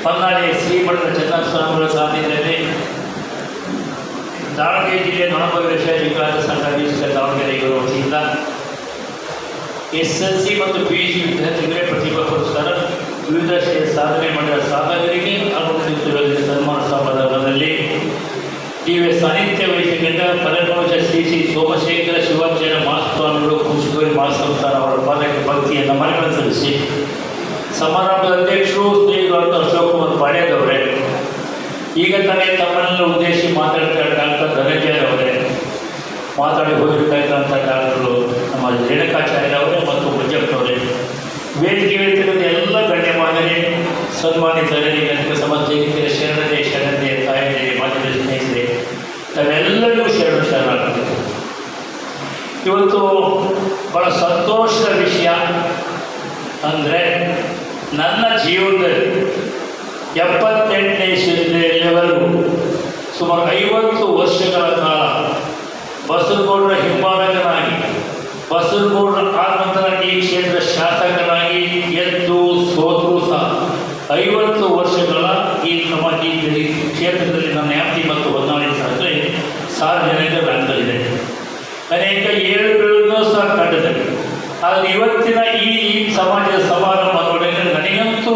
ಹೊನ್ನಾಳಿ ಶ್ರೀಮಠದ ಚನ್ನಸ್ವಾಮಿಗಳ ಸಾನ್ನಿಧ್ಯದಲ್ಲಿ ದಾವಣಗೆರೆ ಜಿಲ್ಲೆ ನೊಣಬಗೇಶ್ವರ ವಿಕಾಸ ಸಂಘ ವೀಕ್ಷಕ ದಾವಣಗೆರೆ ಇವರ ವತಿಯಿಂದ SLC ಮತ್ತು PUC ವಿದ್ಯಾರ್ಥಿಗಳಿಗೆ ಪ್ರತಿಭಾ ಪುರಸ್ಕಾರ, ವಿವಿಧ ಸಾಧನೆ ಮಾಡಿದ ಸಾಧಕರಿಗೆ ಹಾಗೂ ಸನ್ಮಾನ ಸಮಾರಂಭದಲ್ಲಿ ದಿವ್ಯ ಸಾನ್ನಿಧ್ಯ ವಹಿಸಿಕೊಂಡ ಪರಮೋಜ ಶ್ರೀ ಸೋಮಶೇಖರ ಶಿವಾಚಾರ್ಯ ಮಹಾಸ್ವಾಮಿಗಳು ಕುಶಿಗೋರಿ ಮಹಾಸಂಸ್ಥಾನ ಅವರ ಪಾದಕ್ಕೆ ಭಕ್ತಿಯನ್ನು ಮನಗಳ ಸಲ್ಲಿಸಿ ಸಮಾರಂಭದ ಅಧ್ಯಕ್ಷರು ಸ್ನೇಹಿತರಾದ ಅಶೋಕ್ ಕುಮಾರ್ ಪಾಳ್ಯದವರೇ, ಈಗ ತಾನೇ ತಮ್ಮನ್ನೆಲ್ಲ ಉದ್ದೇಶಿಸಿ ಮಾತಾಡ್ತಾ ಡಾಕ್ಟರ್ ಧನಂಜಯ ಅವರೇ, ಮಾತಾಡಿ ಹೋಗಿರ್ತಕ್ಕಂಥ ಡಾಕ್ಟರು ನಮ್ಮ ರೇಣುಕಾಚಾರ್ಯರವರೇ ಮತ್ತು ಮಂಜಪ್ಪನವರೇ, ವೇದಿಕೆ ವೇದಿಕೆ ಎಲ್ಲ ಗಣ್ಯಮಾನ್ಯರೇ, ಸನ್ಮಾನಿತರೇ, ಗಣಿತ ಸಮಸ್ಯೆ ಶರಣತೆ ತಾಯಂದಿರೇ, ಮಾಧ್ಯಮದ ಸ್ನೇಹಿತರೆ, ತಾವೆಲ್ಲರಿಗೂ ಶರಣಾಗ್ತದೆ. ಇವತ್ತು ಬಹಳ ಸಂತೋಷದ ವಿಷಯ ಅಂದರೆ ನನ್ನ ಜೀವನದಲ್ಲಿ 78ನೇ ಇಲ್ಲಿವರೆಗೂ ಸುಮಾರು 50 ವರ್ಷಗಳ ಕಾಲ ಬಸವನಗೌಡರ ಹಿಂಬಾಲಕನಾಗಿ, ಬಸವನಗೌಡರ ಆನಂತರ ಈ ಕ್ಷೇತ್ರದ ಶಾಸಕನಾಗಿ ಎದ್ದು ಸೋತರೂ ಸಹ 50 ವರ್ಷಗಳ ಈ ಈ ಕ್ಷೇತ್ರದಲ್ಲಿ ನನ್ನ ವ್ಯಾಪ್ತಿ ಮತ್ತು ಹೊಂದಾಣಿಕೆ ಅಂದರೆ ಸಾರ್ವಜನಿಕ ರಂಗದಲ್ಲಿದೆ. ಅನೇಕ ಏಳುಗಳನ್ನು ಸಹ ಕಂಡಿದೆ. ಆದರೆ ಇವತ್ತಿನ ಈ ಸಮಾಜದ ಸಮಾರಂಭ ನೋಡಿದರೆ ನನಗಂತೂ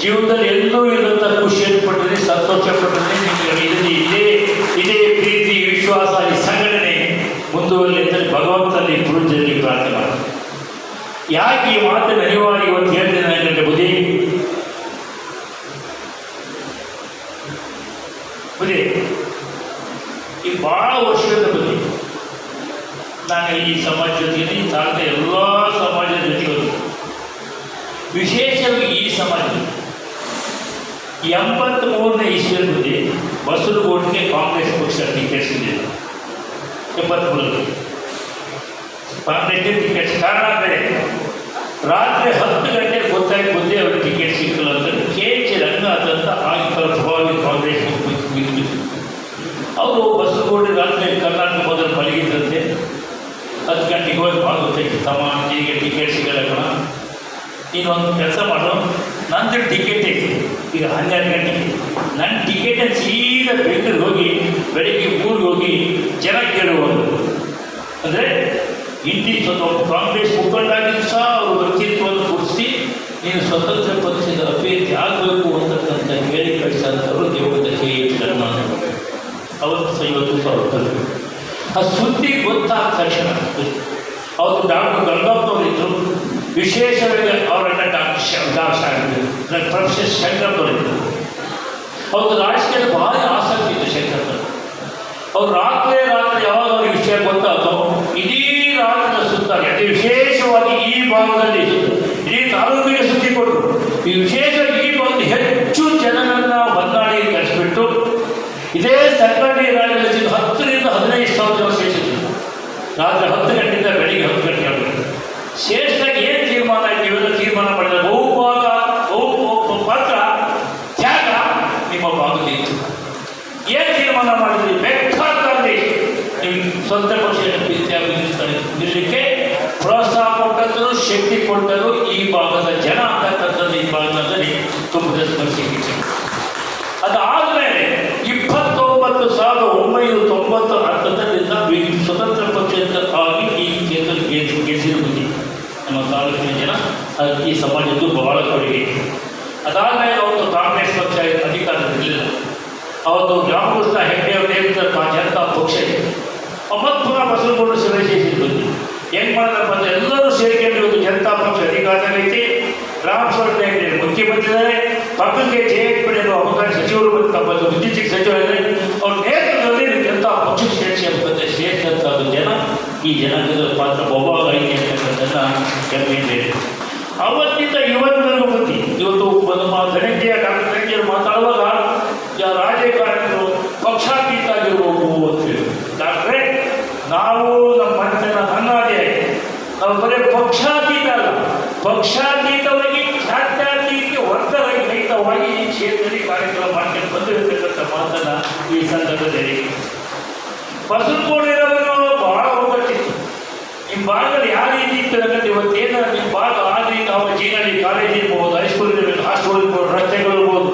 ಜೀವನದಲ್ಲಿ ಎಲ್ಲೂ ಇರುವಂಥ ಖುಷಿಯನ್ನು ಪಟ್ಟಿದೆ, ಸಂತೋಷ ಪಟ್ಟಿದೆ. ಇದೇ ಪ್ರೀತಿ, ವಿಶ್ವಾಸ, ಈ ಸಂಘಟನೆ ಮುಂದುವರಲಿ ಅಂತ ಭಗವಂತನಲ್ಲಿ ಗುರುಜಲ್ಲಿ ಪ್ರಾರ್ಥನೆ ಮಾಡಿ. ಯಾಕೆ ಈ ಮಾತನ್ನು ಅನಿವಾರ್ಯ ಇವತ್ತು ಹೇಳ್ತೇನೆ ಅಂದರೆ ಬುದ್ಧಿ ಈ ಭಾಳ ವರ್ಷದ ಬುದ್ಧಿ ನಾನು ಈ ಸಮಾಜ ಜೊತೆಗೆ ತಾಳ್ದ ಎಲ್ಲ ಸಮಾಜದ ಜೊತೆಗೆ ವಿಶೇಷವಾಗಿ ಈ ಸಮಾಜ 83ನೇ ಇಸ್ವಿಯಲ್ಲಿ ಬುದ್ಧಿ ಬಸವನಗೌಡರಿಗೆ ಕಾಂಗ್ರೆಸ್ ಪಕ್ಷ ಟಿಕೆಟ್ ಸಿಗಲಿಲ್ಲ. 73 ಕಾಂಗ್ರೆಸ್ಗೆ ಟಿಕೆಟ್ ಕಾರಣ ಬೇರೆ. ರಾತ್ರಿ 10 ಗಂಟೆಗೆ ಗೊತ್ತಾಗಿ ಬುದ್ಧಿ ಅವ್ರಿಗೆ ಟಿಕೆಟ್ ಸಿಕ್ಕಿಲ್ಲ ಅಂತ KH ರಂಗನಾಥ್ ಅಂತ ಆಗಿನ ಪ್ರಭಾವಿ ಕಾಂಗ್ರೆಸ್ ಅವರು ಬಸವನಗೌಡ ರಾತ್ರಿ ಕರ್ನಾಟಕ ಮೊದಲು ಮಲಗಿದ್ದಂತೆ 10 ಗಂಟೆಗೆ ಹೋಗಿ ಭಾಳ ಗೊತ್ತಾಯ್ತು, ತಮ್ಮ ಹೀಗೆ ಟಿಕೆಟ್ ಸಿಗಲ್ಲ ಕಣ, ನೀನು ಒಂದು ಕೆಲಸ ಮಾಡು, ನಂದು ಟಿಕೆಟ್ ಈಗ 12 ಗಂಟೆಗೆ ನನ್ನ ಟಿಕೆಟನ್ನು ಸೀದಾ ಬೆಂಗಳೂರಿಗೆ ಹೋಗಿ ಬೆಳಗ್ಗೆ ಊರಿಗೆ ಹೋಗಿ ಜನ ಕೇಳುವುದು ಅಂದರೆ ಹಿಂದಿ ಕಾಂಗ್ರೆಸ್ ಮುಖಂಡಾಗಿದ್ದು ಸಹ ಅವರು ವ್ಯಕ್ತಿತ್ವವನ್ನು ಗುರುತಿಸಿ ನೀನು ಸ್ವತಂತ್ರ ಪಕ್ಷದ ಅಭ್ಯರ್ಥಿ ಆಗಬೇಕು ಅಂತಕ್ಕಂಥ ಹೇಳಿ ಕಳಿಸಿದಂಥವರು ದೇವರ KH ರಂಗನಾಥ್. ಅವತ್ತು ಸಹ ಇವತ್ತು ಸಹ ಹೊರಟರು. ಆ ಸುದ್ದಿ ಗೊತ್ತಾದ ತಕ್ಷಣ ಅವರು ಡಾಕ್ಟರ್ ಗಂಗಪ್ಪನವರಿದ್ದರು, ವಿಶೇಷವಾಗಿ ಅವರನ್ನು ಪ್ರೊಫೆಸರ್ ಶಂಕರಪ್ಪನವರಿದ್ದರು. ಅವ್ರದ್ದು ರಾಜಕೀಯದ ಭಾರಿ ಆಸಕ್ತಿ ಇತ್ತು ಶಂಕರಪ್ಪನವರು. ಅವ್ರು ರಾತ್ರಿ ಯಾವಾಗ ಅವ್ರಿಗೆ ವಿಷಯ ಗೊತ್ತಾಯ್ತೋ ಇಡೀ ರಾಜ್ಯದ ಸುತ್ತಾರೆ. ಅತಿ ವಿಶೇಷವಾಗಿ ಈ ಭಾಗದಲ್ಲಿ ಇಡೀ ತಾಲೂಕಿಗೆ ಸುದ್ದಿ ಕೊಟ್ಟರು. ಈ ವಿಶೇಷವಾಗಿ ಈ ಭಾಗದಲ್ಲಿ ಹೆಚ್ಚು ಜನರನ್ನು ಹೊಂದಾಣಿಗೆ ಕಳಿಸ್ಬಿಟ್ಟು ಇದೇ ಸರ್ಕಾರಿ ರಾಜ್ಯದಲ್ಲಿ 10 ರಿಂದ 15 ಸಾವಿರ ಜನ ಸೇರಿಸಿದ್ರು. ರಾತ್ರಿ 10 ಗಂಟೆಯಿಂದ ಬೆಳಿಗ್ಗೆ 10 ಗಂಟೆ ಆಗಬೇಕು. ಸೇರಿಸಿದಾಗ ಏನು ತೀರ್ಮಾನ ಆಯ್ತು? ಇವೆಲ್ಲ ತೀರ್ಮಾನ ಮಾಡಿದ ಪಾತ್ರ ತ್ಯಾಗ ನಿಮ್ಮ ಭಾಗದಿತ್ತು. ಏನು ತೀರ್ಮಾನ ಮಾಡಿದ್ರಿ? ಬೇಕಾದಲ್ಲಿ ನೀವು ಸ್ವಂತ ಪಕ್ಷವನ್ನು ನಿಲ್ಲಲಿಕ್ಕೆ ಪ್ರೋತ್ಸಾಹ ಕೊಟ್ಟರು, ಶಕ್ತಿ ಕೊಟ್ಟರು. ಈ ಭಾಗದ ಜನ ಅಂತಕ್ಕಂಥದ್ದು ಈ ಭಾಗದಲ್ಲಿ ತುಂಬ ಸ್ಮರಿಸಿತ್ತು. ಅದಾದಮೇಲೆ 29,990 ಸ್ವತಂತ್ರ ಪಕ್ಷದಿಂದ ಆಗಿ ಈ ಕ್ಷೇತ್ರ ಗೆದ್ದಿರುವುದು ನಮ್ಮ ತಾಲೂಕಿನ ಜನ. ಈ ಸಮಾಜದ್ದು ಬಹಳ ಕೊಡುಗೆ. ಅದಾದಮೇಲೆ ಅವತ್ತು ಕಾಂಗ್ರೆಸ್ ಪಕ್ಷ ಅಧಿಕಾರದಲ್ಲಿಲ್ಲ. ಅವತ್ತು ರಾಮಕೃಷ್ಣ ಹೆಗ್ಡೆ ಅವರು ನೇತೃತ್ವದ ಜನತಾ ಪಕ್ಷ ಇದೆ. ಮತ್ತು ಪುನಃ ಬಸವನಗೌಡ ಶಿವಶೇಷಿರ್ಬೋದು ಹೆಂಗೆ ಮಾಡೋದಪ್ಪ ಅಂದರೆ ಎಲ್ಲರೂ ಸೇರಿಕೊಂಡು ಇವತ್ತು ಜನತಾ ಪಕ್ಷ ಅಧಿಕಾರದಲ್ಲೈತಿ. ರಾಮಸ್ವಾಮಿ ಹೆಗ್ಡೆ ಮುಖ್ಯಮಂತ್ರಿದ್ದಾರೆ, ಪಕ್ಕಕ್ಕೆ JHP ಅವಕಾಶ ಸಚಿವರು ಮತ್ತು ವಿದ್ಯುತ್ ಸಚಿವರಿದ್ದಾರೆ. ಅವ್ರ ನೇತೃತ್ವದಲ್ಲಿ ಜನತಾ ಪಕ್ಷಕ್ಕೆ ಸೇರಿಸಿದಂಥ ಜನ ಈ ಜನಾಂಗದ ಪಾತ್ರ ಬಹುಭಾಗ ಐತಿ ಅಂತಕ್ಕಂಥದ್ದನ್ನು ಹೆಮ್ಮೆ. ಅವತ್ತಿಂದ ಇವತ್ತಿನವರೆಗೂ ಬುದ್ಧಿ ಇವತ್ತು ನಮ್ಮ ಧನಂಜಯ ಡಾಕ್ಟರ್ ಧನಂಜಯ ಮಾತಾಡುವಾಗ ರಾಜಕಾರಣಿಗಳು ಪಕ್ಷಾತೀತ ಆಗಿರ್ಬೇಕು ಅಂತೇಳಿ. ಡಾಕ್ಟ್ರೇ, ನಾವು ನಮ್ಮ ಮನೆತನ ನನ್ನಾದೇ ನಾವು ಬರೀ ಪಕ್ಷಾತೀತ ಅಲ್ಲ, ಪಕ್ಷಾತೀತವಾಗಿ ಜಾತ್ಯಾತೀತ ವರ್ಗರಹಿತವಾಗಿ ಈ ಕ್ಷೇತ್ರದಲ್ಲಿ ಕಾರ್ಯಕ್ರಮ ಮಾಡ್ಕೊಂಡು ಬಂದಿರತಕ್ಕಂಥ ಮಾತನ್ನು ಈ ಸಂದರ್ಭದಲ್ಲಿ ಬಸವನಗೌಡರವರು ಬಹಳ ಒಗ್ಗಟ್ಟಿತ್ತು. ನಿಮ್ಮ ಭಾಗದಲ್ಲಿ ಯಾವ ರೀತಿ ಇತ್ತು ಅನ್ನೋದು ಇವತ್ತೇನು ನಿಮ್ಮ ಭಾಗ ಆ ರೀತಿ ಅವ್ರ ಜೀವನದಲ್ಲಿ ಕಾಲೇಜ್ ಇರ್ಬೋದು, ಹೈಸ್ಕೂಲ್ ಇರ್ಬೋದು, ಹಾಸ್ಟೆಲ್ ಇರ್ಬೋದು, ರಸ್ತೆಗಳು ಇರ್ಬೋದು,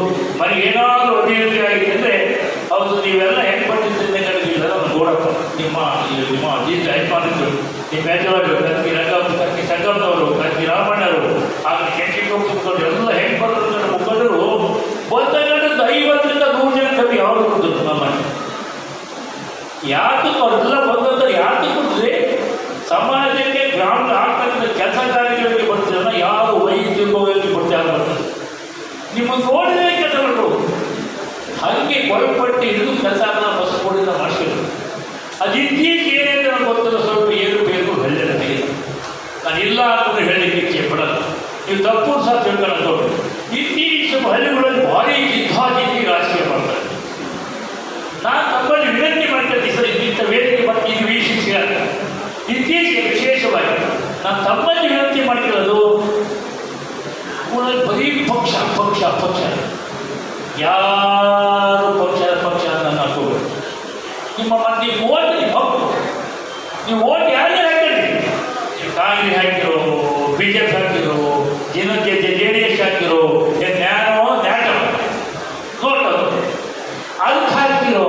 ಪೇಜಾವರು, ಕತ್ತಿ ರಂಗಪ್ಪ, ಕತ್ತಿ ಸಂಗಮ್ಮನವರು, ಕತ್ತಿ ರಾಮಣ್ಣವರು, ಆಗ ಕೆಂಚಿಗೆ ಮುಖಂಡರು ಎಲ್ಲ ಹೆಣ್ಮಕ್ಳು ಮುಖಂಡರು ಬಂದಗಂಟದ್ದು 50ರಿಂದ 100 ಜನ ಕವಿ ಯಾರು ಕೊಡ್ತಾರೆ ನಮ್ಮಲ್ಲಿ. ಯಾತಕ್ಕೂ ಅವರೆಲ್ಲ ಬಂದಂತಾರೆ ಯಾತಕ್ಕಂದ್ರೆ ಸಮಾಜಕ್ಕೆ ಗ್ರಾಮದ ಆಗ್ತಕ್ಕಂಥ ಕೆಲಸ ಕಾರ್ಯಗಳಿಗೆ ಬರ್ತೀರಲ್ಲ, ಯಾವ ವೈದ್ಯವಾಗಿ ಬರ್ತಾ ಬರ್ತಾರೆ ನಿಮ್ಮನ್ನು ನೋಡಿದ್ರೆ ಕೆಲಸ ಮಾಡ್ಬೋದು. ಹಾಗೆ ಒಳಪಟ್ಟು ಹಿಡಿದು ಕೆಲಸ ಬಸ್ ಕೊಡಿಂದ ಮಾಡಿಸಿದ್ರು. ಅದು ಇತ್ತೀಚೆಗೆ ಏನೇನು ನನಗೆ ಗೊತ್ತಿಲ್ಲ, ಸ್ವಲ್ಪ ಏರುಪೇರು ಬೆಳ್ಳೆ ನನಗೆ ನಾನು ಇಲ್ಲ ಅನ್ನೋದು ಹೇಳಲಿಕ್ಕೆ ಇಚ್ಛೆ ಪಡಲ್ಲ. ನೀವು ತಪ್ಪು ಸಹ ತಿಳ್ಕೊಳ್ಳೋದು. ಇತ್ತೀಚೆಗೆ ಹಳ್ಳಿಗಳಲ್ಲಿ ಭಾರಿ ಜಿದ್ದಾಜಿದ್ದಿ ರಾಜಕೀಯ ಮಾಡ್ತಾರೆ. ನಾನು ತಮ್ಮಲ್ಲಿ ವಿನಂತಿ ಮಾಡ್ತೇನೆ, ಸರ್ ಇಂಥ ವೇದಿಕೆ ಮತ್ತು ಇದು ವೀಕ್ಷಿಸಿದ ಇತ್ತೀಚೆಗೆ ವಿಶೇಷವಾಗಿ ನಾನು ತಮ್ಮಲ್ಲಿ ವಿನಂತಿ ಮಾಡ್ತಿರೋದು, ಬರೀ ಪಕ್ಷ ಪಕ್ಷ ಪಕ್ಷ ಯಾರು ಪಕ್ಷ ಅಂತ ಹಾಕೋಬೇಕು. ನಿಮ್ಮ ಮತ್ತೆ ಓಟ್ ನಿಮ್ಮ ಹಕ್ಕು. ನೀವು ಓಟ್ ಯಾರೇ ಹಾಕಿರಿ, ನೀವು ಕಾಂಗ್ರೆಸ್ ಹಾಕಿರೋ, BJP ಹಾಕಿರೋ, ಜನಕ್ಕೆ JDS ಹಾಕಿರೋ, ಜ್ಞಾನೋ ಜ್ಞಾನ ನೋಡ್ಬೋದು ಅದಕ್ಕೆ ಹಾಕಿರೋ.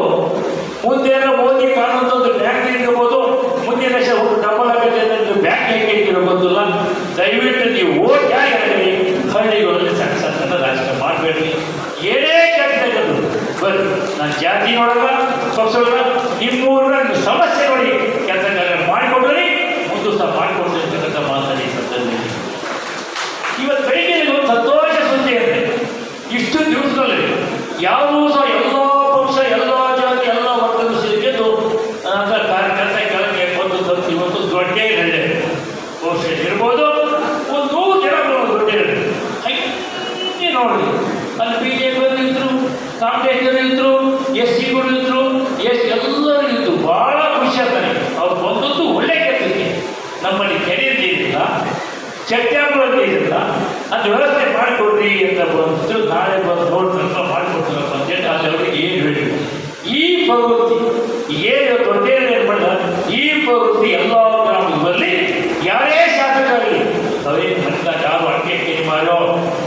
ಮುಂದೇನೋ ಮೋದಿ ಕಾನೂನು ಬ್ಯಾಂಕ್ ಇರ್ಬೋದು, ಮುಂದಿನ ವರ್ಷ ಡಬಲ್ ಆಗುತ್ತೆ ಅಂದರೆ ಬ್ಯಾಂಕ್ ಹೇಗೆ ಇರೋ ಗೊತ್ತಿಲ್ಲ. ದಯವಿಟ್ಟು ನೀವು ಓಟ್ ಯಾರಾಗಲಿ ಹಳ್ಳಿಗಳಲ್ಲಿ ಸಣ್ಣ ಸಣ್ಣ ರಾಜಕೀಯ ಮಾಡಬೇಡಿ. ಏನೇ ಕೆಲಸ ಇರೋದು ಬರ್ರಿ, ನಾನು ಜಾತಿ ನೋಡಲ್ಲ, ಪಕ್ಷ ನಿಮ್ಮೂರ ಸಮಸ್ಯೆ ನೋಡಿ ಕೆಲಸ ಕಾರ್ಯ ಮಾಡಿಕೊಡ್ರಿ, ಮುಂದೆ ಸಹ ಮಾಡಿಕೊಡ್ರಿ ಅಂತಕ್ಕಂಥ ಮಾತಾಡಿ ಸಂದರ್ಭದಲ್ಲಿ ಇವತ್ತು ಬೆಳಿಗ್ಗೆ ಒಂದು ಸಂತೋಷ ಸುದ್ದಿ ಅಂದರೆ ಇಷ್ಟು ದಿವಸದಲ್ಲಿ ಯಾವುದೂ ಸಹ ಎಲ್ಲ ಪಕ್ಷ ಎಲ್ಲ ಜಾತಿ ಎಲ್ಲ ವರ್ಗದ ಸೇರಿದ್ದು ಕೆಲಸ ಕೆಳಗೆ ಒಂದು ತಪ್ಪು ಇವತ್ತು ದೊಡ್ಡ ಹಳ್ಳಿ ಬಹುಶಃ ಇರ್ಬೋದು, ಒಂದು 100 ಜನ ದೊಡ್ಡ ಹಳ್ಳಿ ನೋಡ್ರಿ. ಅಲ್ಲಿ BJP ಇದ್ರು, ಕಾಂಗ್ರೆಸ್ ಇದ್ರು, SCಗಳು ಇದ್ರು, ಎಲ್ಲರೂ ಇದ್ದು ಭಾಳ ಖುಷಿ ಆಗ್ತಾನೆ. ಅವ್ರು ಬಂದದ್ದು ಒಳ್ಳೆ ಕೆಲಸಕ್ಕೆ. ನಮ್ಮಲ್ಲಿ ಕೆರೆಯಿಲ್ಲ, ಚಟ್ಟಾಪುರ ಇರಲಿಲ್ಲ, ಅದು ವ್ಯವಸ್ಥೆ ಮಾಡಿಕೊಡ್ರಿ ಅಂತ ಬಂದು ನಾಳೆ ಬಂದು ನೋಡ್ಕೊಂಡು ಮಾಡಿಕೊಡ್ತಾರಪ್ಪ ಅಂತೇಳಿ ಅಲ್ಲಿ ಅವರಿಗೆ ಏನು ಹೇಳಿದ್ರು. ಈ ಪ್ರವೃತ್ತಿ ಏನು ದೊಡ್ಡ ಏನು ಮಾಡಿದ, ಈ ಪ್ರವೃತ್ತಿ ಎಲ್ಲ ಗ್ರಾಮಗಳಲ್ಲಿ ಯಾರೇ ಶಾಸಕರಾಗಲಿ ಅವರೇ ಮನೆಗ ಯಾರು ಅಡಿಕೆ ಮಾಡೋ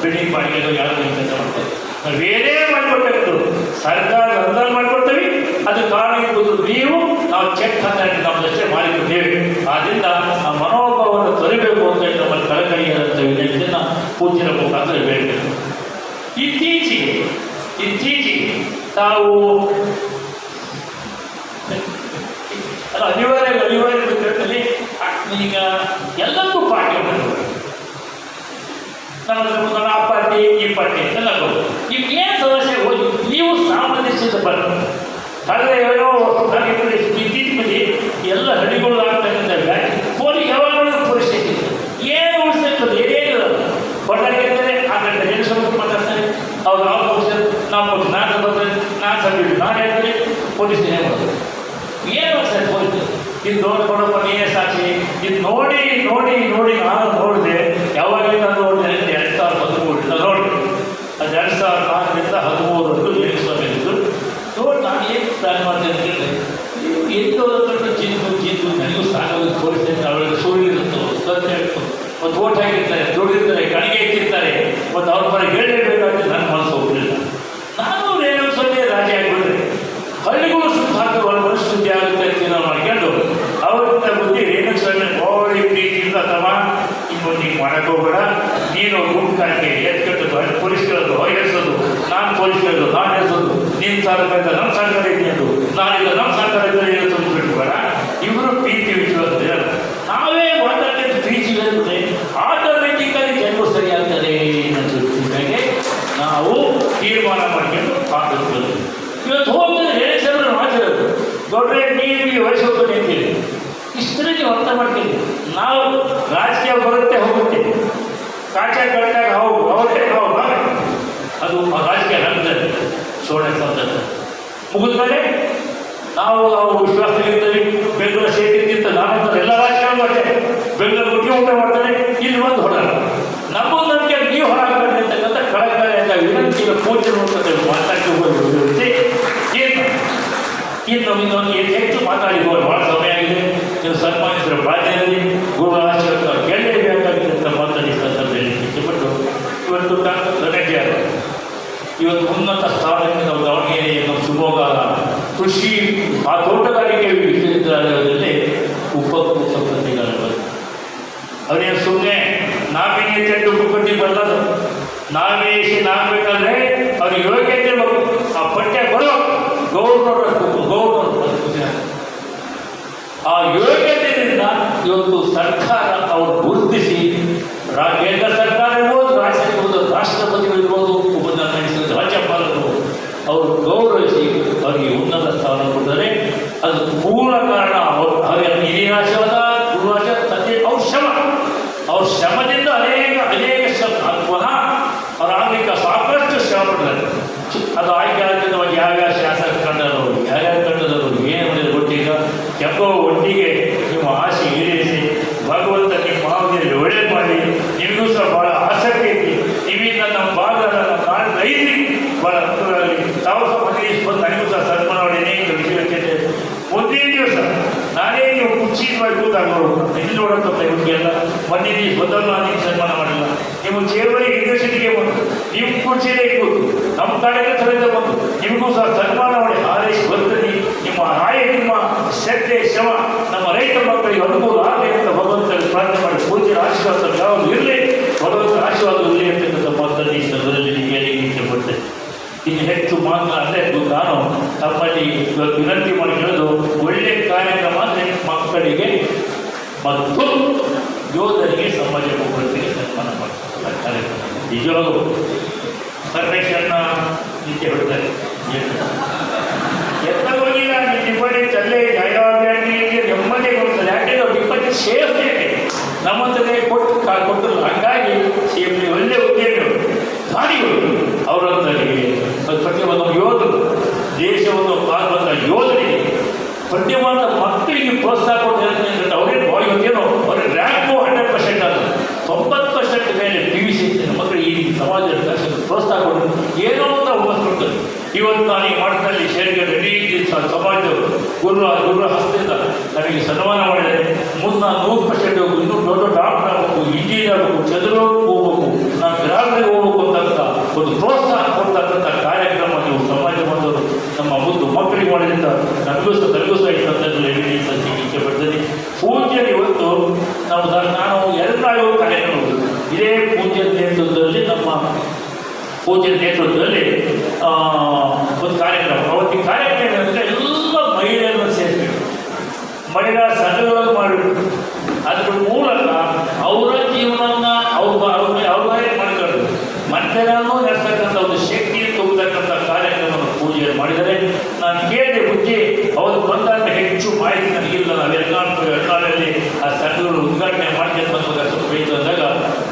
ಬಿಲ್ಡಿಂಗ್ ಮಾಡಿರೋ ಯಾರು ಕೆಲಸ ಮಾಡ್ತಾರೆ. ನಾವು ಬೇರೆ ಮಾಡಿಕೊಡ್ಬೇಕು, ಸರ್ಕಾರ ಅನುದಾನ ಮಾಡಿಕೊಡ್ತೀವಿ, ಅದು ಕಾರಣಕ್ಕೆ ನೀವು ನಾವು ಚೆಕ್ ಹಂಗಾಗಿ ನಮ್ಮದಷ್ಟೇ ಮಾಡಿಕೊಡ್ತೇವೆ. ಆದ್ದರಿಂದ ಆ ಮನೋಭಾವವನ್ನು ತೊರೆಯಬೇಕು ಅಂತ ನಮ್ಮಲ್ಲಿ ಕಳಕಳಿಯಾದಂಥ ವಿನಂತಿಯನ್ನು ಪೂಜ್ಯರ ಮುಖಾಂತರ ಹೇಳಬೇಕು. ಇತ್ತೀಚೆಗೆ ತಾವು ಅನಿವಾರ್ಯ ವಿಚಾರದಲ್ಲಿ ಈಗ ಎಲ್ಲಕ್ಕೂ ಪಾರ್ಟಿ ಮಾಡಬೇಕು. ನಮ್ಮ ಆ ಪಾರ್ಟಿ ಈ ಪಾರ್ಟಿ ಎಲ್ಲ ಈಗ ಏನು ಸಮಸ್ಯೆ ಹೋಗಿ ನೀವು ಸಾಮಾನ್ಯ ಬರ್ತಾರೆ. ಆದರೆ ಏನೋ ಇತ್ತೀಚೆಗೆ ಎಲ್ಲ ಹಳ್ಳಿಗಳು ಆಗ್ತಕ್ಕಂಥ ಪೊಲೀಸ್ ಯಾವಾಗ ಪರಿಸ್ಥಿತಿ ಏನು ಉಳಿಸ್ತದೆ ಏನೇನಿಲ್ಲ ಹೊರಗಡೆ ಆ ಗಂಟೆ ನೆನೆಸ್ಕೊಂಡು ಮಾತಾಡ್ತಾರೆ. ಅವ್ರು ನಾವು ಪಕ್ಷ ನಾವು ನಾನು ಬಂದರೆ ನಾನು ಸಂಬಿಟ್ಟು ನಾನು ಹೇಳ್ತೀನಿ, ಪೊಲೀಸ್ ಏನೇ ಮಾಡೋದು ಏನು ಸರ್ ಪೊಲೀಸ್ ಇದು ನೋಡ್ಕೊಡಪ್ಪ ನೀನೇ ಸಾಕ್ಷಿ. ಇದು ನೋಡಿ ನಾನು ನೋಡಿದೆ. ಯಾವಾಗಲೂ ನಾನು ನೋಡಿದೆ 2013 ನೋಡಿ, ಅದು 2004ರಿಂದ 2013 ನೇಮಿಸಬೇಕು. ನೋಡಿ ನಾನು ಏನು ಪ್ಲಾನ್ ಮಾಡ್ತೇನೆ ಅಂತ ಹೇಳಿದೆ, ಎಂಟು ಜಿದ್ದು ನನಗೂ ಸಾಕಾಗಿ ತೋರಿಸ್ತೇನೆ. ಅವಳಿಗೆ ಸುಳ್ಳಿರುತ್ತೋ ಸತ್ಯ ಇತ್ತು, ಒಂದು ಓಟ್ ಹಾಕಿರ್ತಾರೆ, ದುಡ್ಡಿರ್ತಾರೆ, ಕಣಿಗೆ ಇಟ್ಟಿರ್ತಾರೆ, ಮತ್ತು ಅವ್ರ ಪರ ಹೇಳಲೇಬೇಕಾದ್ರೆ ನನ್ನ ಮನಸ್ಸು ಹೋಗಲಿಲ್ಲ. ನಾನು ರೇಣು ಸೊನ್ನೆ ರಾಜಿ ಆಗಿಬಿಡ್ರೆ ಹಳ್ಳಿಗಳು ಸುತ್ತ ಹಾಕಿ ಒಂದು ಮನಸ್ಸು ಸುದ್ದಿ ಆಗುತ್ತೆ ಅಂತ ನಾವು ಮಾಡ್ಕೊಂಡು ಅವರಿಂದ ಬುದ್ಧಿ ರೇಣು ಸೊನ್ನೆ ಓಡಿ ಪ್ರೀತಿಯಿಂದ ತಮ್ಮ ಇನ್ನು ನೀವು ಮಾಡಕ್ಕೆ ಹೋಗಬೇಡ, ನೀನು ಗುಂಪಾಗಿ ಎತ್ಕಟ್ಟೋದು, ಪೊಲೀಸ್ಗಳದ್ದು ಹೊರಗೆಸೋದು, ನಾನು ಪೊಲೀಸ್ಗಳದ್ದು ನಾನು ಎಸೋದು, ನಿಮ್ಮ ಸರ್ಕಾರದ ನಮ್ಮ ಸರ್ಕಾರ ಇದೆ ಅದು, ನಾನಿಲ್ಲ ನಮ್ಮ ಸರ್ಕಾರದ ಏನು ತಂದುಬಿಟ್ಟು ಬೇಡ. ಇವರು ಪ್ರೀತಿ ವಿಶ್ವಾಸ ನಾವೇ ಮಾತಾಡ್ತಿದ್ದು ಪ್ರೀತಿ ಇರುತ್ತೆ. ಆಟೋಮೆಟಿಕ್ಕಾಗಿ ಜನರು ಸರಿಯಾಗ್ತದೆ ಅನ್ನೋದಕ್ಕೆ ನಾವು ತೀರ್ಮಾನ ಮಾಡ್ಕೊಂಡು ಹಾಕಿರ್ಬೋದು. ಇವತ್ತು ಹೋಗಿದ್ರೆ ರೇಣೇಶ್ವರರು ಮಾತಾಡೋದು ದೊಡ್ಡ ನೀವು ವಯಸ್ಸು ನಿಂತೀವಿ ಇಷ್ಟರಲ್ಲಿ ನೀವು ಅರ್ಥ ಮಾಡ್ತೀವಿ. ನಾವು ರಾಜಕೀಯ ಬರುತ್ತೆ ಹೋಗುತ್ತೆ, ಕಾಟ ಕಟ್ಟಾಗ ಅವರೇ ನಾವು ಅದು ರಾಜಕೀಯ ಹಂತದಲ್ಲಿ ಸೋಳೆ ಸಂದರ್ಭ ಮುಗಿದ ಮೇಲೆ ನಾವು ವಿಶ್ವಾಸದಲ್ಲಿರ್ತೀವಿ. ಬೆಂಗಳೂರು ಸೇರಿದ್ದಂತ ನಾನು ಎಲ್ಲ ರಾಜಕೀಯ ಮಾಡ್ತೇವೆ, ಬೆಂಗಳೂರು ಮುಖ್ಯ ಊಟ ಮಾಡ್ತಾರೆ, ಇಲ್ಲಿ ಬಂದು ಹೊರಲ್ಲ. ನಮ್ಮ ನಂಬಿಕೆ ನೀವು ಹೊರಗಡೆ ಅಂತಕ್ಕಂಥ ಕಳಕಳಿಯಿಂದ ವಿನಂತಿಯ ಪೂಜೆ ನೋಡ್ಕೊತೇವೆ. ಮಾತಾಡ್ತಿ ಹೋಗಿ ಇನ್ನೊಂದು ಹೆಚ್ಚು ಮಾತಾಡಿದ್ರು ಭಾಳ ಸಮಯ ಆಗಿದೆ. ನೀವು ಸನ್ಮಾನಿಸಿದ ಬಾಧ್ಯರಲ್ಲಿ ಗುರು ಆಶೀರ್ವಾದ ಕೇಳಲೇಬೇಕಾಗಿದೆ ಅಂತ ಮಾತಾಡಿ ಸಂದರ್ಭದಲ್ಲಿ ಇಷ್ಟಪಟ್ಟು ಇವತ್ತು ಡಾಕ್ಟರ್ ಧನಂಜಯ ಇವತ್ತು ಉನ್ನತ ಸ್ಥಾನಕ್ಕೆ ನಾವು ದಾವಣಗೆರೆಯನ್ನು ಶಿವಮೊಗ್ಗ ಕೃಷಿ ಆ ತೋಟಗಾರಿಕೆ ವಿಶ್ವವಿದ್ಯಾಲಯದಲ್ಲಿ ಉಪಕೃತ ಪ್ರತಿಗಳು ಅವರೇನು ಸುಮ್ಮನೆ ನಾವಿನೇ ಚೆಂಡು ಪುಕ್ಕಟ್ಟಿ ಬರಲ್ಲ. ನಾಗಬೇಕಾದ್ರೆ ಅವ್ರಿಗೆ ಯೋಗ್ಯತೆ ಇರಬೇಕು. ಆ ಪಠ್ಯ ಬರೋ ಗೌರ್ನರ್ ಆ ಯೋಗ್ಯತೆಯಿಂದ ಇವತ್ತು ಸರ್ಕಾರ ಅವರು ಗುರುತಿಸಿ ಕೇಂದ್ರ ಸರ್ಕಾರ ಇರ್ಬೋದು, ರಾಜ್ಯ ಇರ್ಬೋದು, ರಾಷ್ಟ್ರಪತಿಗಳು ಇರ್ಬೋದು, ರಾಜ್ಯಪಾಲರು ಅವರು ಗೌರವಿಸಿ ಅವರಿಗೆ ಉನ್ನತ ಸ್ಥಾನ ಕೊಟ್ಟರೆ ಅದು ಮೂಲ ಕಾರಣ ಅವರ ಹಿರಿಯ ಆಶೀರ್ವಾದ, ಗುರುವಾಶ ತಂದೆ ಅವ್ರ ಶ್ರಮದಿಂದ ಅನೇಕ ಪುನಃ ಅವ್ರ ಆಗಲಿಕ್ಕೆ ಸಾಕಷ್ಟು ಶ್ರಮ ಪಡ್ತಾರೆ. ಅದು ಆಯ್ಕೆ ಆಗಿದ್ದು ಯಾವ್ಯಾವ ಶಾಸಕ ಕಂಡದವರು, ಯಾರ್ಯಾವ ಕಂಡದವರು ಏನು ಮಾಡಿದ್ರು ಒಟ್ಟಿಗೆ ಕೆಂಪೋ ಒಟ್ಟಿಗೆ ನಿಮ್ಮ ಆಸೆ ಈಡೇರಿಸಿ ಭಗವಂತ ನಿಮ್ಮ ಭಾವನೆಯಲ್ಲಿ ಒಳ್ಳೇದು ಮಾಡಿ. ನಿಮಗೂ ಸಹ ಭಾಳ ಆಸಕ್ತಿ ಐತಿ. ನೀವಿಂದ ನಮ್ಮ ಭಾಗದ ಕಾರಣ ಐತಿ ಭಾಳ ಅನುಕೂಲವಾಗಿ ತಾವು ಸಹ ಮನೆಗೆ ಬಂದು ನನಗೂ ಸಹ ಸನ್ಮಾನ ಮಾಡಿ ಅನೇಕ ವಿಷಯ ಒಂದೇ ದಿವಸ ನಾನೇ ನೀವು ಕುಚಿತವಾಗಿ ಕೂತಾಗೋರು ಇಲ್ಲಿ ನೋಡೋಂಥ ಇವರಿಗೆಲ್ಲ ಮೊನ್ನೆ ನೀವು ಮೊದಲು ನಾನು ಸನ್ಮಾನ ಮಾಡಿಲ್ಲ. ನೀವು ಚೇವರಿ ಯೂನಿವರ್ಸಿಟಿಗೆ ಬಂದು ನೀವು ಕುರ್ಚಿಯಲ್ಲೇ ಕೂತು ನಮ್ಮ ಕಾರ್ಯಕರ್ತರಿಂದ ಬಂದು ನಿಮಗೂ ಸಹ ಸನ್ಮಾನ ಮಾಡಿ ಆದೇಶ ಬರ್ತದೆ. ನಿಮ್ಮ ಶ್ರದ್ಧೆ ಶ್ರಮ ನಮ್ಮ ರೈತ ಮಕ್ಕಳಿಗೆ ಅನುಕೂಲ ಆಗಲಿ ಅಂತ ಭಗವಂತನಿಗೆ ಪ್ರಾರ್ಥನೆ ಮಾಡಿ ಪೂಜ್ಯರ ಆಶೀರ್ವಾದ ಯಾವುದು ಇರಲಿ, ಭಗವಂತನ ಆಶೀರ್ವಾದ ಇರಲಿ ಅಂತಕ್ಕಂಥ ಮಾತನ್ನು ಈ ಸಂದರ್ಭದಲ್ಲಿ ಕೇಳಿ ಇಷ್ಟಪಡ್ತೇನೆ. ಇನ್ನು ಹೆಚ್ಚು ಮಾತನಾಡದೆ ನಾನು ತಮ್ಮಲ್ಲಿ ಇವತ್ತು ವಿನಂತಿ ಮಾಡಿ ಹೇಳೋದು, ಒಳ್ಳೆಯ ಕಾರ್ಯಕ್ರಮ ಅಂದರೆ ಮಕ್ಕಳಿಗೆ ಮತ್ತು ಯೋಧರಿಗೆ ಸಮಾಜ ಒಬ್ಬರಿಗೆ ಸನ್ಮಾನ ಮಾಡ್ತಾರೆ ಕಾರ್ಯಕ್ರಮ. ನಿಜವಾಗೂ ಸರ್ವೇಶನ್ನ ನಿತ್ಯ ಬಿಡ್ತಾರೆ ಎತ್ತ ಹೋಗಿಲ್ಲ ನಿಮ್ಮಲ್ಲಿ ತಲೆ ನ್ಯಾಯಾಲಯಕ್ಕೆ ನೆಮ್ಮದಿ ಕೊಡ್ತಾರೆ. ಯಾಕೆಂದ್ರೆ ಅವ್ರು 20 ಸೇಫ್ಟಿ ಇದೆ ನಮ್ಮಂತಲೇ ಕೊಟ್ಟರು. ಹಂಗಾಗಿ ಸೇಫ್ಟಿ ಒಳ್ಳೆ ಉದ್ಯೋಗಿಗಳು ದಾನಿಗಳು ಅವರಂತರಿಗೆ ಪ್ರತಿಯೊಂದು ಯೋಧರು, ದೇಶವನ್ನು ಕಾಲ್ಬಂದ ಯೋಧರಿಗೆ ಪ್ರತಿಯೊಂದು ಮಕ್ಕಳಿಗೆ ಪ್ರೋತ್ಸಾಹ ಕೊಡ್ತಾರೆ. ಅವರೇನು ಇವತ್ತೇನು ಅವ್ರಿಗೆ ರ್ಯಾಂಕು 100% ಅದು 90% ಮೇಲೆ PUC ಮಕ್ಕಳಿಗೆ ಈ ಸಮಾಜದ ಪ್ರೋತ್ಸಾಹ ಕೊಟ್ಟು ಏನೋ ಅಂತ ಹುಮ್ಮಸ್ಕೊಡ್ತಾರೆ. ಇವತ್ತು ನಾನು ಈ ಮಠದಲ್ಲಿ ಸೇರಿಗೆ ರೆಡಿ ಸಮಾಜದವರು ಗುರು ಹಸ್ತದಿಂದ ನನಗೆ ಸನ್ಮಾನ ಮಾಡಿದರೆ ಮುಂದೆ 100% ಹೋಗು, ಇನ್ನೂ ದೊಡ್ಡ ಡಾಕ್ಟರ್ ಆಗಬೇಕು, ಇಂಜಿನಿಯರ್ ಆಗಬೇಕು, ಚದುರೋಗಿ ಹೋಗ್ಬೇಕು, ನಾನು ಗ್ರಾಮಗಳಿಗೆ ಹೋಗ್ಬೇಕು ಅಂತಂತ ಒಂದು ಪ್ರೋತ್ಸಾಹ ಕೊಡ್ತಕ್ಕಂಥ ಕಾರ್ಯಕ್ರಮ ನೀವು ಸಮಾಜ ಬಂದವರು ನಮ್ಮ ಮುಂದೆ ಮಕ್ಕಳಿಗೆ ಮಾಡೋದ್ರಿಂದ ನನಗೂ ಸಹ ಈ ಸಂದರ್ಭದಲ್ಲಿ ಇಚ್ಛೆ ಪಡ್ತೀನಿ. ಪೂಜ್ಯರು ಇವತ್ತು ನಾನು 2 ಕಾರ್ಯಕ್ರಮ ಇದೇ ಪೂಜ್ಯರ ನೇತೃತ್ವದಲ್ಲಿ ನಮ್ಮ ಪೂಜ್ಯರ ನೇತೃತ್ವದಲ್ಲಿ ಒಂದು ಕಾರ್ಯಕ್ರಮ. ಅವತ್ತಿನ ಕಾರ್ಯಕ್ರಮ ಅಂದರೆ ಎಲ್ಲ ಮಹಿಳೆಯರನ್ನು ಸೇರಿಸಬೇಕು, ಮಹಿಳಾ ಸಂಘಗಳನ್ನು ಮಾಡಬೇಕು. ಅದ್ರ ಮೂಲಕ ಅವರ ಜೀವನವನ್ನು ಅವ್ರೇ ಮಾಡಿಕೊಂಡು ಮನೆತನೂ ನಡೆಸ್ತಕ್ಕಂಥ ಒಂದು ಶಕ್ತಿ ತುಂಬತಕ್ಕಂಥ ಕಾರ್ಯಕ್ರಮವನ್ನು ಪೂಜೆಯನ್ನು ಮಾಡಿದರೆ ನಾನು ಕೇಳಿದೆ ಬುದ್ಧಿ ಅವರು ಬಂದಾಗ ಹೆಚ್ಚು ಮಾಹಿತಿ ನನಗಿಲ್ಲ. ನಾವು ಎರ್ನಾಳಲ್ಲಿ ಆ ಸಂಘಗಳು ಉದ್ಘಾಟನೆ ಮಾಡ್ಕೊಂಡು ಬಂದಾಗ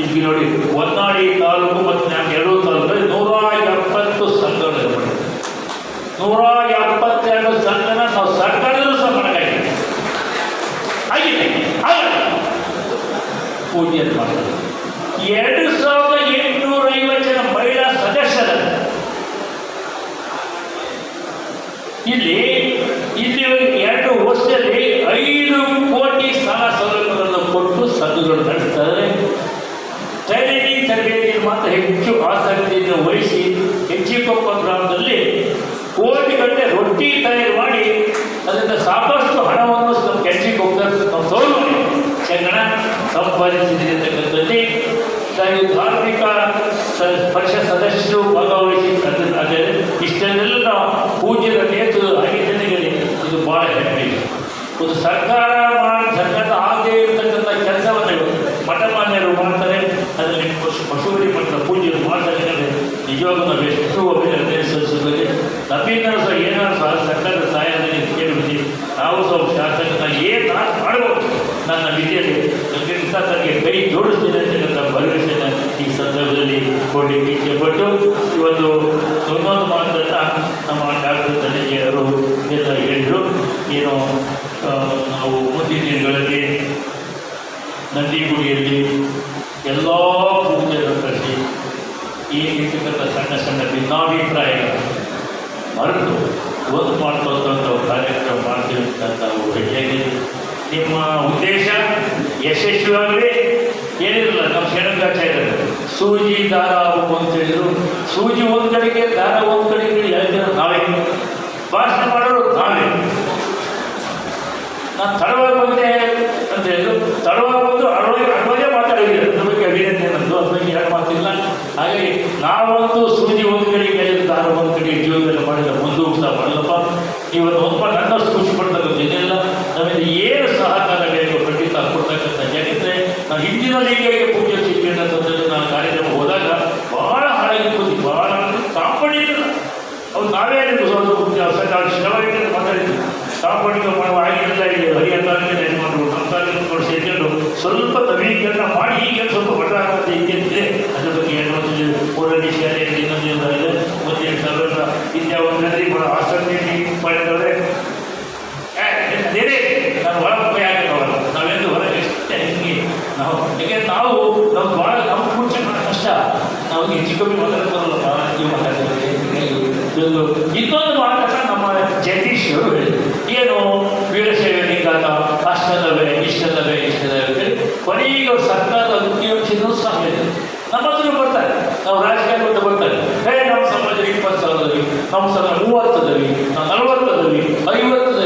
ಇಲ್ಲಿ ನೋಡಿ ಹೊನ್ನಾಳಿ ತಾಲೂಕು ಮತ್ತು ನಾನು 2 ತಾಲೂಕಲ್ಲಿ 170 ಸಂಘಗಳು ಮಾಡಿದೆ. 172 ಸಂಘನ ನಾವು ಸರ್ಕಾರದಲ್ಲೂ ಸಹ ಮಾಡೋಕ್ಕಾಗಿದೆ ಆಗಿದೆ. ಪೂಜೆಯನ್ನು ಮಾಡ್ತಾರೆ. 2850 ಜನ ಮಹಿಳಾ ಸದಸ್ಯರ ಇಲ್ಲಿ 2 ವರ್ಷದಲ್ಲಿ 5 ಕೋಟಿ ಸಾಲ ಸೌಲಭ್ಯಗಳನ್ನು ಕೊಟ್ಟು ಸಂಘಗಳು ನಡೆಸ್ತಾರೆ. ಟ್ರೈನಿಂಗ್ ತರಬೇತಿಯನ್ನು ಮಾತ್ರ ಹೆಚ್ಚು ಆಸಕ್ತಿಯನ್ನು ವಹಿಸಿ ಹೆಚ್ಚಿಕೊಪ್ಪ ಗ್ರಾಮದಲ್ಲಿ ಕೋಟಿಗಟ್ಟಲೆ ರೊಟ್ಟಿ ತಯಾರು ಮಾಡಿ ಅದರಿಂದ ಸಾಕಷ್ಟು ಹಣವನ್ನು ನಮ್ಮ ಹೆಚ್ಚಿಕೊಪ್ಪ ನಮ್ಮ ಸೌಲಭ್ಯ ಚೆಂಗಣ ಸಂಪಾದಿಸಿದೆ ಅಂತಕ್ಕಂಥದ್ದೇ ಧಾರ್ಮಿಕ ಪರಿಷತ್ ಸದಸ್ಯರು ಭಾಗವಹಿಸಿ ಅದೇ ಇಷ್ಟೆಲ್ಲ ಪೂಜ್ಯರ ನೇತೃತ್ವ ಆಗಿದ್ದನಿಗೆ ಇದು ಭಾಳ ಹೆಮ್ಮೆ. ಒಂದು ಸರ್ಕಾರ ಸರ್ಕಾರ ಆಗದೇ ಇರತಕ್ಕಂಥ ಕೆಲಸವನ್ನು ಮಠಮಾನ್ಯರು ಮಾಡ್ತಾರೆ. ಅದರಲ್ಲಿ ಪಶುವರಿ ಮಠದ ಪೂಜೆಯನ್ನು ಮಾಡ್ತಾರೆ. ನಿಜವಾಗೂ ನಾವು ಎಷ್ಟು ಅಭಿನಂದನೆ ಸಲ್ಲಿಸಬೇಕು. ನಮ್ಮಿಂದಲೂ ಸಹ ಏನಾದ್ರು ಸಹ ಸರ್ಕಾರದ ಸಹಾಯದಲ್ಲಿ ಕೇಳಿಬಿಟ್ಟು ನಾವು ಸಹ ಶಾಸಕನ ಏನು ನಾನು ಮಾಡಬಹುದು ನನ್ನ ವಿದ್ಯೆಯಲ್ಲಿ ನನಗೆ ಕೈ ಜೋಡಿಸ್ತೀನಿ ಅಂತಕ್ಕಂಥ ಭರವಸೆಯನ್ನು ಈ ಸಂದರ್ಭದಲ್ಲಿ ಕೊಡಲಿಕ್ಕೆ ಇಚ್ಛೆಪಟ್ಟು ಇವತ್ತು ಇನ್ನೊಂದು ಮಾತನ್ನು ನಮ್ಮ ಡಾಕ್ಟರ್ ಧನಂಜಯವರು ಎಲ್ಲ ಹೇಳಿದರು. ಏನು ನಾವು ಮುಂದಿನ ದಿನಗಳಲ್ಲಿ ನಂದಿಗುಡಿಯಲ್ಲಿ ಎಲ್ಲ ಪೂಜೆಯನ್ನು ಕರೆಸಿ ಏನಿರ್ತಕ್ಕಂಥ ಸಣ್ಣ ಭಿನ್ನಾಭಿಪ್ರಾಯಗಳು ಮರೆತು ಒಂದು ಮಾಡ್ಕೊಳ್ತಕ್ಕಂಥ ಕಾರ್ಯಕ್ರಮ ಮಾಡ್ತೀವಿ ಅಂತ ಭೇಟಿಯಾಗಿದೆ. ನಿಮ್ಮ ಉದ್ದೇಶ ಯಶಸ್ವಿಯಾಗಲಿ ಏನಿರಲ್ಲ. ನಮ್ಮ ಶರಣಗಾಚಾರ್ಯರು ಸೂಜಿ ದಾರ ಆಗಬೇಕು ಅಂತ ಹೇಳಿದ್ರು. ಸೂಜಿ ಒಂದು ಕಡೆಗೆ ದಾರ ಒಂದು ಕಡೆಗೆ ಹೇಳಿದ್ರು ನಾವೇ ಭಾಷಣ ಮಾಡೋರು ನಾವೇ. ನಾನು ತಡವಾಗಿ ಬಂದೆ ಇದೆ ನಮ್ಮದು, ಅದ್ರ ಬಗ್ಗೆ ಎರಡು ಮಾತಿಲ್ಲ. ಹಾಗಾಗಿ ನಾವಂತೂ ಸೂಜಿ ಒಂದು ಕಡೆಗೆ ದಾರ ಒಂದು ಕಡೆ ಜೀವನದಲ್ಲಿ ಮಾಡಿದ ಮುಂದೂಗ್ತಾ ಮಾಡಲಪ್ಪ. ಇವತ್ತು ಒಬ್ಬ ನನ್ನಷ್ಟು ಖುಷಿ ಪಡ್ತಕ್ಕಂಥ ಜನ ನಮಗೆ ಏನು ಸಹಕಾರ ಬೇಕು ಖಂಡಿತ ಕೊಡ್ತಕ್ಕಂಥ ಜನಿದ್ರೆ ನಾವು ಹಿಂದಿನ ಲೀಗಿಗೆ ಪೂಜೆ ಸಿಗ್ತೀನಿ ಅಂತಂದ್ರೆ ನಾನು ಕಾರ್ಯಕ್ರಮ ಹೋದಾಗ ಬಹಳ ಹಾಳಾಗಿ ಕೂತಿ, ಬಹಳ ಕಾಂಪೌಂಡಿಲ್ಲ ಅವ್ರು ನಾವೇ ಶಿವವಾಗಿ ಮಾತಾಡಿದ್ವಿ. ಕಾಂಪೌಂಡಿಗೆ ಮಾಡುವ ಆಗಿಲ್ಲ, ಇಲ್ಲಿ ಹರಿಯಂತಾಗಿ ನೆನೆ ಮಾಡಬೇಕು, ನಮ್ಮ ಕಾಲಕ್ಕೆ ಸೇರ್ಕೊಂಡು ಸ್ವಲ್ಪ ನವೀಕರಣ ಮಾಡಿ ಈಗ ಸ್ವಲ್ಪ ಮಠ ಇದ್ದಿದ್ದೆ. ಅದ್ರ ಬಗ್ಗೆ ಏನು ಪೂರ್ಣಿ ಶಾಲೆ ಇನ್ನೊಂದು ಮುಂದೆ ಸರ್ವರ ವಿದ್ಯಾವಂತರಲ್ಲಿ ಬಹಳ ಆಸಕ್ತಿ ಮಾಡಿದವರೆ ಬೇರೆ ನಾನು ಒಳ ಭಯ ಆಗಲ್ಲ. ನಾವೆಂದು ಹೊರಗೆ ಎಷ್ಟೇ ಹಿಂಗೆ ನಾವು ಯಾಕೆ ನಾವು ಭಾಳ ನಮ್ಮ ಮುಂಚೆ ಕಷ್ಟ, ನಾವು ಹೆಚ್ಚು ಕಮ್ಮಿ ಮಾತಾಡ್ತಾರಲ್ಲ ಭಾಳ ಜೀವ ಮಾತಾಡ್ತಾರೆ. ಇನ್ನೊಂದು ಮಾತಾಡ ನಮ್ಮ ಜಗದೀಶ್ ಅವರು ಹೇಳಿದ್ರು, ಏನು ವೀರಶೈವ ಲಿಂಗಾತ ಅಷ್ಟದವೇ ಇಷ್ಟದವೇ ಇಷ್ಟದವೇ ಕೊನೆಗೆ ಅವ್ರು ಸರ್ಕಾರದ ಅಂಕಿಅಂಶನೂ ಸಹ ಹೇಳಿದ್ರು. ನಮ್ಮ ಹತ್ರ ಬರ್ತಾರೆ, ನಾವು ರಾಜಕೀಯ ಬರ್ತಾರೆ, ನಮ್ಮ ಸಮಾಜ 20,000 ನಮ್ಮ ಸಮಾಜ 30 40 50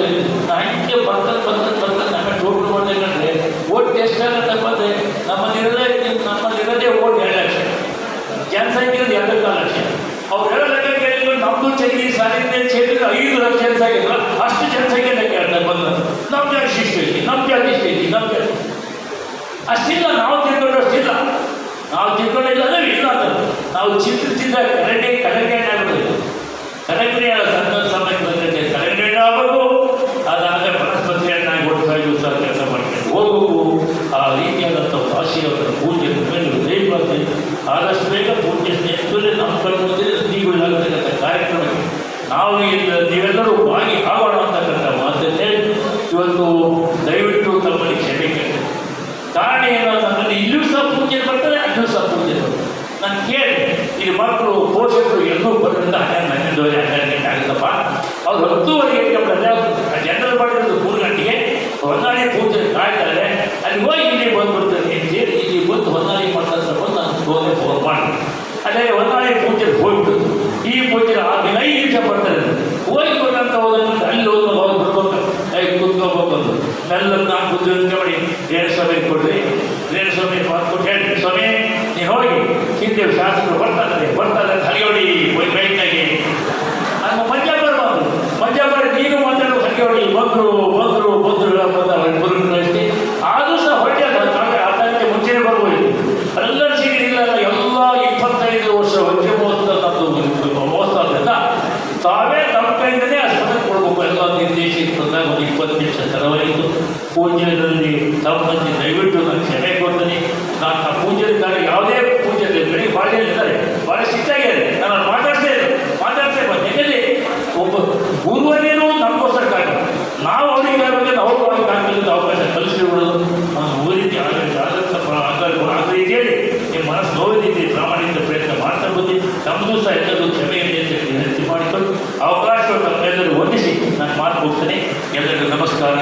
ಹಂಗೆ ಬರ್ತದೆ ನಮ್ಮ ಟೋಟಲ್ ಮಾಡಬೇಕಂದ್ರೆ ಓಟ್ ಎಷ್ಟಾಗತ್ತೆ ಬಂದರೆ ನಮ್ಮಲ್ಲಿರೋದೇ ಓಟ್ 2 ಲಕ್ಷ, ಜನಸಂಖ್ಯೆ 2.4 ಲಕ್ಷ. ಅವ್ರು 2 ಲಕ್ಷ ಕೇಳಿದ್ರು, ನಮ್ಮದು ಚಗಿ ಸಾರಿಗೆ ಸೇರಿದ್ರೆ 5 ಲಕ್ಷ ಜನಸಂಖ್ಯೆ, ಅಷ್ಟು ಜನಸಂಖ್ಯೆ ಕೇಳ್ತಾರೆ ಬಂದು ನಮ್ಮ ಜಾತಿ ಇಷ್ಟ ಐತಿ, ನಮ್ಮ ಜಾತಿ ಇಷ್ಟ ಐತಿ, ನಮ್ಮ ಜಾತಿ ಅಷ್ಟಿಲ್ಲ. ನಾವು ತಿಳ್ಕೊಂಡಷ್ಟಿಲ್ಲ, ನಾವು ತಿಳ್ಕೊಂಡಿಲ್ಲ ಅಂದರೆ ಇಲ್ಲ ಅಂತ ನಾವು ಚಿಂತಿಸಿದ ಕಡೆಗೆ ಆಗಬೇಕು. ಕಡೆಗಣೆ ಸಣ್ಣ ಸಮಯಕ್ಕೆ ಬಂದರೆ ಕಡೆಗಣೆ ಆಗಬೇಕು. ಅದಾದರೆ ಮನಸ್ಪತಿಯನ್ನಾಗಿ ಒಟ್ಟಾಗಿ ಸಹ ಕೆಲಸ ಮಾಡ್ಕೊಂಡು ಹೋಗಬೇಕು. ಆ ರೀತಿಯಾದಂಥ ಭಾಷೆಯವರ ಪೂಜೆ ಮೇಲೆ ದಯಮಾಡಿ ಆದಷ್ಟು ಬೇಗ ಪೂಜೆ ಸ್ನೇಹಿತರೆ ನಮ್ಮ ಕಡೆ ನೀವುಗಳಾಗತಕ್ಕಂಥ ಕಾರ್ಯಕ್ರಮಕ್ಕೆ ನಾವು ನೀವೆಲ್ಲರೂ ಭಾಗಿ ಆಗೋಣ ಅಂತಕ್ಕಂಥ ಮಾತನ್ನೇ ಇವತ್ತು ದಯವಿಟ್ಟು ತಮ್ಮಲ್ಲಿ ಕ್ಷಮೆ ಕೇಳ್ತೇನೆ. ಕಾರಣ ಏನು ಅಂತಂದರೆ ಇಲ್ಲೂ ಸಹ ಪೂಜೆ ಬರ್ತಾರೆ, ಅಲ್ಲೂ ಸಹ ಪೂಜೆ ಬರ್ತಾರೆ. ನಾನು ಕೇಳಿ ಇಲ್ಲಿ ಮಕ್ಕಳು ಪೋಷಕರು ಎಲ್ಲರೂ ಬರೋದ್ರಿಂದ 12 ಗಂಟೆ ಆಗುತ್ತಪ್ಪ. ಅವ್ರು 10:30 ಗಂಟೆ ಜನರಲ್ ಮಾಡಿರೋದು 3 ಗಂಟೆಗೆ ಹೊನ್ನಾಳಿ ಪೂಜೆ ಕಾಯ್ತಾರೆ. ಅಲ್ಲಿ ಹೋಗಿ ಇಲ್ಲಿ ಬಂದುಬಿಡ್ತಾರೆ ಅಂತ ಹೇಳಿ ಇಲ್ಲಿ ಬಂದು ಹೊನ್ನಾಳಿ ಮಾಡ್ತಾರೆ ಬಂದು ನಾನು ಫೋನ್ ಮಾಡಿ ಅದೇ ಹೊನ್ನಾಳಿ ಪೂಜೆಗೆ ಹೋಗ್ಬಿಟ್ಟು ಈ ಪೂಜೆ 5 ನಿಮಿಷ ಬರ್ತಾರೆ. ಹೋಗಿ ಬಂದಂತ ಹೋದಂತ ಅಲ್ಲಿ ಹೋಗಿ ಬರ್ಬೇಕು, ಕೂತ್ಕೋಬೇಕು. ಮೆಲ್ಲ ನಾನು ಕೂತ್ಕೊಂಡು ಮಾಡಿ ರೇಣುಸ್ವಾಮಿ ಕೊಡ್ರಿ, ರೇಣುಸ್ವಾಮಿ ಮಾತು ಕೊಟ್ಟು ಹೇಳಿ, ಸ್ವಾಮಿ ನೀವು ಹೋಗಿ ಹಿಂದೆ ಶಾಸಕರು ಬರ್ತಾರೆ ಅಂತ ಹರಿಯೋಡಿ ಬೈಕ್ನಾಗೆ ನಮ್ಮ ಮಂಜಾಪುರ ನೀನು ಮಾತಾಡೋ ಹರಿಯೋಡಿ ಬಂದರು ಕಳಿಸ್ತಿ. ಆದರೂ ಸಹ ಹೊಟ್ಟೆ ಅದಕ್ಕೆ ಮುಂಚೆನೇ ಬರ್ಬೋದು. ಎಲ್ಲರೂ ಸಿಗಲಿಲ್ಲ, ಎಲ್ಲ 25 ವರ್ಷ ಹೊಟ್ಟೆ ಮಹೋತ್ಸವದಿಂದ ತಾವೇ ತಮ್ಮ ಕೈಯಿಂದಲೇ ಆಸ್ಪತ್ರೆಗೆ ಕೊಡಬೇಕು. ಎಲ್ಲ ನಿರ್ದೇಶಿತ ಬಂದಾಗ ಒಂದು 20 ನಿಮಿಷ ತಡವಾಯಿತು. ಪೂಜೆಯಲ್ಲಿ ಸಂಬಂಧಿ ದಯವಿಟ್ಟು ನಾನು ಕ್ಷಮೆ ಕೊಡ್ತೀನಿ. ನಾನು ಆ ಪೂಜೆ ಕಾರ್ಯ ಯಾವುದೇ ಪೂಜೆ ಬೆಳಿಗ್ಗೆ ಬಾಳೆಯಲ್ಲಿದ್ದಾರೆ, ಭಾಳ ಶಿಸ್ತಾಗಿದೆ. ನಾನು ಮಾತಾಡ್ತೇ ಯಾಕಂದರೆ ಒಬ್ಬ ಗುರುವರೇನು ನಮಗೋಸ್ಕರ ಕಾರಣ, ನಾವು ಅವ್ರಿಗೆ ಬಗ್ಗೆ ಅವ್ರು ಆಗಲಿಲ್ಲ ಅವಕಾಶ ಕಲಿಸಿಬಿಡೋದು. ನಾನು ಊರಿಗೆ ಆಗಲಿ ಹೇಳಿ ನಿಮ್ಮ ಮನಸ್ಸು ನೋವಿದ್ದೀರಿ, ಪ್ರಾಮಾಣಿಕ ಪ್ರಯತ್ನ ಮಾಡ್ತಾ ಬಂದು ನಮಗೂ ಸಹ ಎಲ್ಲರೂ ಕ್ಷಮೆಯಲ್ಲಿ ವಿನಂತಿ ಮಾಡಿಕೊಂಡು ಅವಕಾಶ ತಮ್ಮೆಲ್ಲರೂ ಹೊಂದಿಸಿ ನಾನು ಮಾತು ಹೋಗ್ತೇನೆ. ಎಲ್ಲರಿಗೂ ನಮಸ್ಕಾರ.